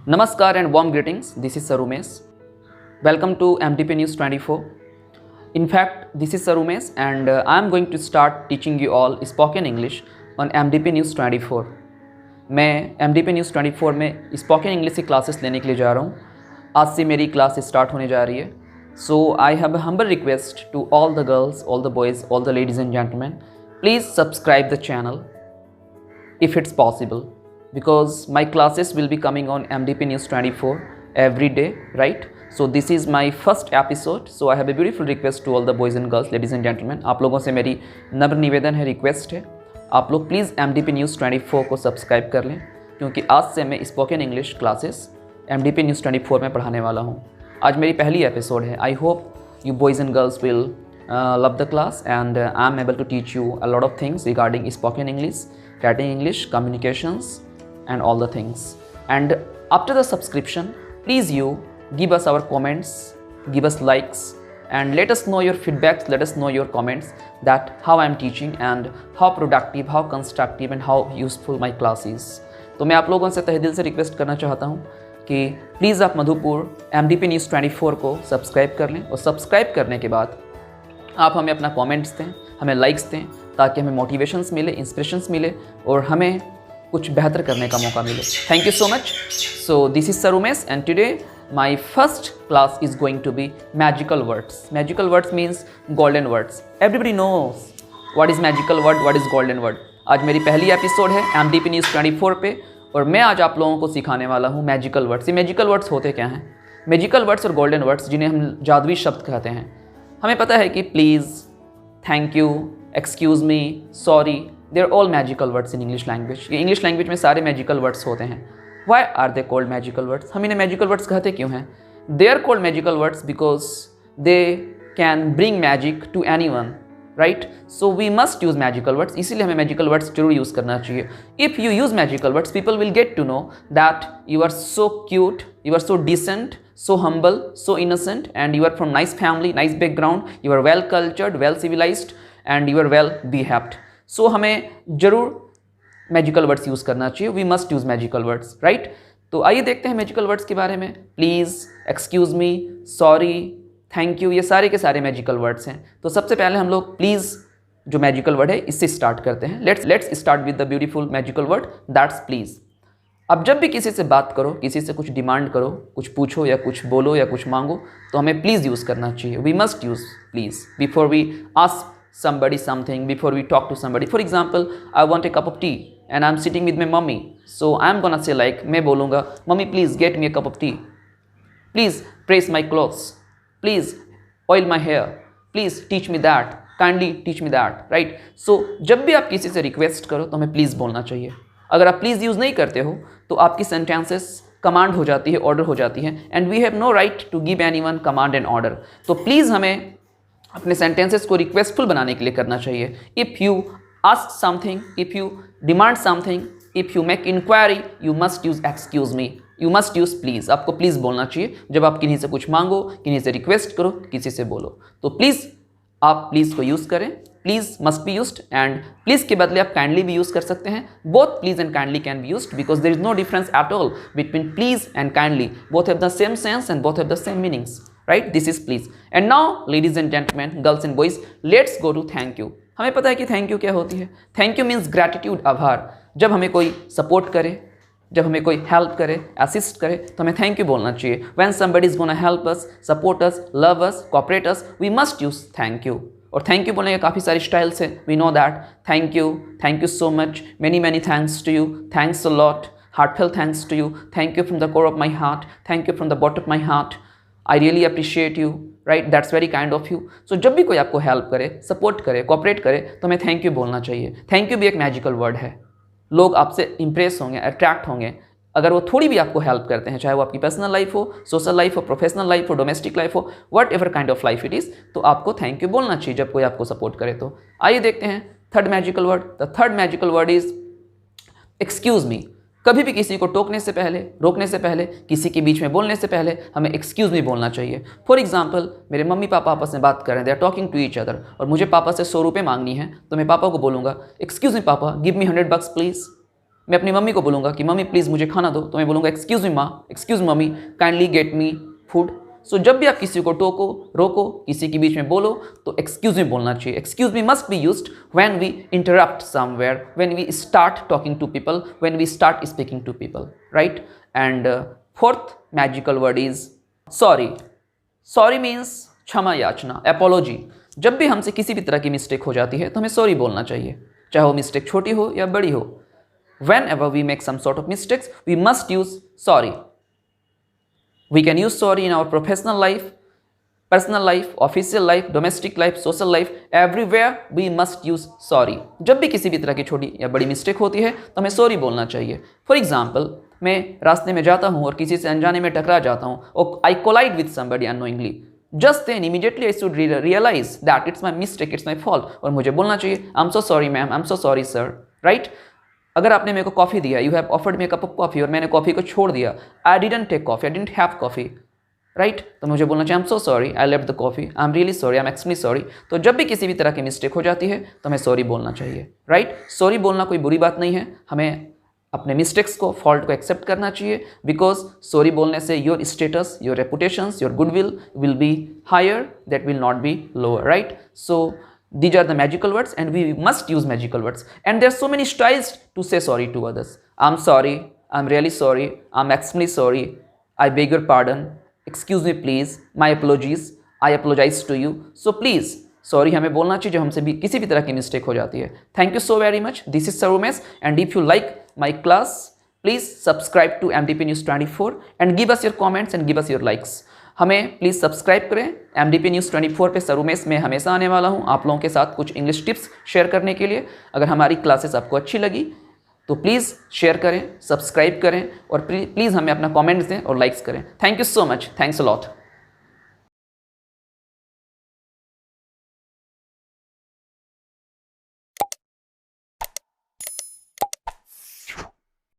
Namaskar and warm greetings. This is Sarumesh. Welcome to MDP News 24. In fact, this is Sarumesh and I am going to start teaching you all spoken English on MDP News 24. मैं MDP News 24 में spoken English की classes लेने के लिए जा रहा हूँ. आज से मेरी क्लास स्टार्ट होने जा रही है. So I have a humble request to all the girls, all the boys, all the ladies and gentlemen. Please subscribe the channel if it's possible, because my classes will be coming on MDP News 24 every day, right? So this is my first episode, so I have a beautiful request to all the boys and girls, ladies and gentlemen. आप लोगों से मेरी नम्र निवेदन है, request है, आप लोग प्लीज़ MDP News 24 को सब्सक्राइब कर लें, क्योंकि आज से मैं spoken English classes MDP News 24 में पढ़ाने वाला हूँ. आज मेरी पहली एपिसोड है. I hope you boys and girls will love the class and I am able to teach you a lot of things regarding spoken English, writing English, communications and all the things. And after the subscription, please you give us our comments, give us likes and let us know your feedbacks, let us know your comments that how I am teaching and how productive, how constructive and how useful my class is. तो मैं आप लोगों से तहे दिल से request करना चाहता हूँ कि प्लीज़ आप मधुपुर MDP News 24 को सब्सक्राइब कर लें और सब्सक्राइब करने के बाद आप हमें अपना कमेंट्स दें, हमें लाइक्स दें, ताकि हमें मोटिवेशंस मिले, इंस्पिरेशंस मिले और हमें कुछ बेहतर करने का मौका मिले. Thank you so much. So this is Sarumesh and today my first class is going to be magical words. Magical words means golden words. Everybody knows what is magical word, what is golden word. आज मेरी पहली episode है MDP News 24 पे और मैं आज आप लोगों को सिखाने वाला हूँ मैजिकल वर्ड्स. ये मैजिकल वर्ड्स होते क्या हैं? मैजिकल वर्ड्स और गोल्डन वर्ड्स, जिन्हें हम जादुई शब्द कहते हैं. हमें पता है कि please, thank you, excuse me, sorry, they are all magical words in English language. ये इंग्लिश लैंग्वेज में सारे मैजिकल वर्ड्स होते हैं. Why are they called magical words? हम इन्हें मैजिकल वर्ड्स कहते क्यों हैं? They are called magical words because they can bring magic to anyone, right? So we must use magical words. इसीलिए हमें मैजिकल वर्ड्स जरूर यूज़ करना चाहिए. If you use magical words, people will get to know that you are so cute, you are so decent, so humble, so innocent and you are from nice family, nice background, you are well cultured, well civilized and you are well behaved. So हमें ज़रूर magical words use करना चाहिए. We must use magical words, right? तो आइए देखते हैं magical words के बारे में. Please, excuse me, sorry, thank you, ये सारे के सारे मैजिकल वर्ड्स हैं. तो सबसे पहले हम लोग प्लीज़ जो मैजिकल वर्ड है इससे स्टार्ट करते हैं. Let's start with the beautiful magical word that's please. अब जब भी किसी से बात करो, किसी से कुछ डिमांड करो, कुछ पूछो या कुछ बोलो या कुछ मांगो, तो हमें प्लीज़ यूज़ करना चाहिए. We must use please before we ask somebody something, before we talk to somebody. For example, I want a cup of tea and I'm sitting with my mummy, so I'm gonna say like, मैं बोलूँगा, mummy please get me a cup of tea, please press my clothes, please oil my hair, please teach me that, kindly teach me that, right? So जब भी आप किसी से request करो तो हमें प्लीज़ बोलना चाहिए. अगर आप प्लीज़ यूज़ नहीं करते हो तो आपकी सेंटेंसेस कमांड हो जाती है, ऑर्डर हो जाती है, and we have no right to give anyone command and order. तो प्लीज़ हमें अपने सेंटेंसेस को रिक्वेस्टफुल बनाने के लिए करना चाहिए. If you ask something, if you demand something, if you make inquiry, you must use excuse me, you must use please. आपको प्लीज़ बोलना चाहिए जब आप किन्हीं से कुछ मांगो, किन्हीं से रिक्वेस्ट करो, किसी से बोलो. तो प्लीज़ आप प्लीज़ को यूज़ करें. Please must be used and please के बदले आप काइंडली भी यूज़ कर सकते हैं. Both please and kindly can be used because there is no difference at all between please and kindly. Both have the same sense and both have the same meanings, right? This is please. And now ladies and gentleman, girls and boys, let's go to thank you. हमें पता है कि thank you क्या होती है. Thank you means gratitude, आभार. जब हमें कोई सपोर्ट करे, जब हमें कोई हेल्प करे, असिस्ट करे, तो हमें थैंक यू बोलना चाहिए. When somebody is gonna help us, support us, love us, cooperate us, we must use thank you. और थैंक यू बोलने के काफ़ी सारी स्टाइल्स हैं. We know that. Thank you so much, many many thanks to you, thanks a lot, heartfelt thanks to you, thank you from the core of my heart, thank you from the bottom of my heart, I really appreciate you, right? That's very kind of you. So जब भी कोई आपको help करे, support करे, cooperate करे, तो हमें thank you बोलना चाहिए. थैंक यू भी एक मैजिकल वर्ड है. लोग आपसे इंप्रेस होंगे, अट्रैक्ट होंगे अगर वो थोड़ी भी आपको हेल्प करते हैं, चाहे वो आपकी पर्सनल लाइफ हो, सोशल लाइफ हो, प्रोफेशनल लाइफ हो, डोमेस्टिक लाइफ हो, what ever kind of life it is, तो आपको थैंक यू बोलना चाहिए जब कोई आपको सपोर्ट करे. तो आइए देखते हैं third magical word. The third magical word is excuse me. कभी भी किसी को टोकने से पहले, रोकने से पहले, किसी के बीच में बोलने से पहले हमें एक्सक्यूज़ मी बोलना चाहिए. फॉर एग्जाम्पल, मेरे मम्मी पापा आपस में बात कर रहे हैं, they are talking to each other, और मुझे पापा से 100 रुपये मांगनी है, तो मैं पापा को बोलूँगा, एक्सक्यूज़ मी पापा, गिव मी $100 प्लीज़. मैं अपनी मम्मी को बोलूँगा कि मम्मी प्लीज़ मुझे खाना दो, तो मैं बोलूँगा एक्सक्यूज़ मी माँ, excuse mummy, kindly get me food. So जब भी आप किसी को टोको, रोको, किसी के बीच में बोलो तो एक्सक्यूज़ मी बोलना चाहिए। Excuse me must be used when we interrupt somewhere, when we start talking to people, when we start speaking to people, right. And fourth magical word is sorry. Sorry means क्षमा याचना, apiology. जब भी हमसे किसी भी तरह की mistake हो जाती है तो हमें सॉरी बोलना चाहिए, चाहे वो मिस्टेक छोटी हो या बड़ी हो। Whenever we make some sort of mistakes, we must use sorry. We can use sorry in our professional life, personal life, official life, domestic life, social life, everywhere we must use sorry. जब भी किसी भी तरह की छोटी या बड़ी mistake होती है तो हमें सॉरी बोलना चाहिए। फॉर एग्जाम्पल, मैं रास्ते में जाता हूँ और किसी से अनजाने में टकरा जाता हूँ और I collide with somebody unknowingly, just then immediately I should realise that it's my mistake, it's my fault, और मुझे बोलना चाहिए I am so sorry ma'am, I am so sorry sir, right. अगर आपने मेरे को कॉफ़ी दिया, you have offered me a cup of coffee, और मैंने कॉफ़ी को छोड़ दिया, I didn't take coffee, I didn't have coffee, right, तो मुझे बोलना चाहिए I am so sorry, I left the coffee, I am really sorry, I am extremely sorry. तो जब भी किसी भी तरह की मिस्टेक हो जाती है तो हमें सॉरी बोलना चाहिए, राइट। सॉरी बोलना कोई बुरी बात नहीं है, हमें अपने मिस्टेक्स को, फॉल्ट को एक्सेप्ट करना चाहिए, बिकॉज सॉरी बोलने से your status, your reputations, your goodwill will be higher, that will not be lower, right. So these are the magical words and we must use magical words, and there are so many styles to say sorry to others. I'm sorry, I'm really sorry, I'm extremely sorry, I beg your pardon, excuse me please, my apologies, I apologize to you. So please sorry हमें बोलना चाहिए जब हमसे भी किसी भी तरह की मिस्टेक हो जाती है। Thank you so very much, this is sir Umesh, and if you like my class please subscribe to MDP News 24 and give us your comments and give us your likes. हमें प्लीज़ सब्सक्राइब करें। MDP News 24 पे sir Umesh में हमेशा आने वाला हूँ आप लोगों के साथ कुछ इंग्लिश टिप्स शेयर करने के लिए। अगर हमारी क्लासेस आपको अच्छी लगी तो प्लीज़ शेयर करें, सब्सक्राइब करें और प्लीज़ हमें अपना कमेंट्स दें और लाइक्स करें। Thank you so much, thanks a lot.